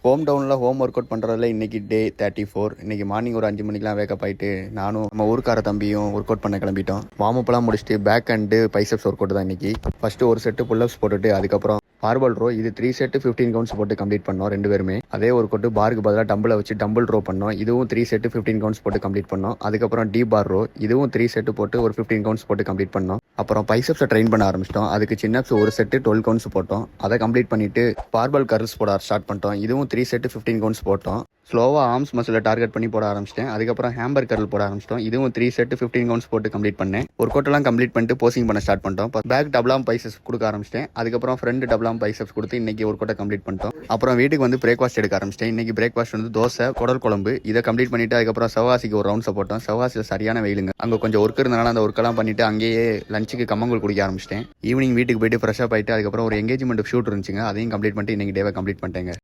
Home டவுனில் home work out பண்ணுறதுல இன்றைக்கி டே 34. இன்றைக்கி மார்னிங் ஒரு 5 மணிக்கெலாம் வேக்கப் ஆகிட்டு நானும் நம்ம ஊருக்கார தம்பியும் ஒர்க் அவுட் பண்ண கிளம்பிட்டோம். வார்ம் அப்லாம் முடிச்சுட்டு back and biceps work out தான் இன்றைக்கி. ஃபஸ்ட்டு ஒரு செட்டு புல்லப்ஸ் போட்டுட்டு அதுக்கப்புறம் பார்பல் ரோ, இது 3 செட்டு 15 கவுண்ட்ஸ் போட்டு கம்ப்ளீட் பண்ணோம் ரெண்டு பேருமே. அதே ஒர்க் அவுட் பாருக்கு பதிலாக டம்பிளை வச்சு டம்பிள் ரோ பண்ணோம். இதுவும் 3 செட்டு 15 கவுண்ட்ஸ் போட்டு கம்ப்ளீட் பண்ணோம். அதுக்கப்புறம் டி பார் ரோ, இதுவும் 3 செட்டு போட்டு ஒரு 15 கவுண்ட்ஸ் போட்டு கம்ப்ளீட் பண்ணோம். அப்புறம் பைசப்ஸை ட்ரெயின் பண்ண ஆரம்பிச்சிட்டோம். அதுக்கு சின்னப்ஸ் ஒரு செட்டு 12 கவுண்ட்ஸ் போட்டோம். அதை கம்ப்ளீட் பண்ணிட்டு பார்பல் கர்ல்ஸ் போட ஸ்டார்ட் பண்ணிட்டோம். இதுவும் 3 செட்டு 15 கவுண்ட்ஸ் போட்டோம். ஸ்லோவாக ஆர்ம்ஸ் மசிலை டார்கெட் பண்ணி போட ஆரம்பிச்சிட்டேன். அதுக்கப்புறம் ஹேம்பர் கர்ல் போட ஆரம்பிச்சிட்டோம். இதுவும் 3 செட்டு 15 கவுண்ட்ஸ் போட்டு கம்ப்ளீட் பண்ணேன். ஒர்க் அவுட்லாம் கம்ப்ளீட் பண்ணிட்டு போசிங் பண்ண ஸ்டார்ட் பண்ணிட்டோம். பேக் டபுளாம் பைசப்ஸ் கொடுக்க ஆரம்பிச்சிட்டேன். அதுக்கப்புறம் ஃப்ரண்ட் டபுளாம் பைசப்ஸ் கொடுத்து இன்னைக்கு ஒர்க் அவுட்டை கம்ப்ளீட் பண்ணிட்டோம். அப்புறம் வீட்டுக்கு வந்து பிரேக்ஃபாஸ்ட் எடுக்க ஆரம்பிச்சிட்டேன். இன்னைக்கு பிரேக்ஃபாஸ்ட் வந்து தோசை, குடல் குழம்பு. இதை கம்ப்ளீட் பண்ணிட்டு அதுக்கப்புறம் சிவகாசிக்கு ஒரு ரவுண்ட்ஸை போட்டோம். சிவகாசியில் சரியான வெயிலுங்க. அங்கே கொஞ்சம் ஒர்க் இருந்தனால அந்த ஒர்க்கெல்லாம் பண்ணிட்டு அங்கேயே லஞ்சுக்கு கம்மங்கூழ் குடிக்க ஆரம்பிச்சிட்டேன். ஈவினிங் வீட்டுக்கு போயிட்டு ஃப்ரெஷ்ஷாக போயிட்டு அதுக்கப்புறம் ஒரு எங்கேஜ்மெண்ட் ஷூட் இருந்துச்சுங்க. அதையும் கம்ப்ளீட் பண்ணிட்டு இன்னைக்கு டேவை கம்ப்ளீட் பண்ணிட்டேங்க.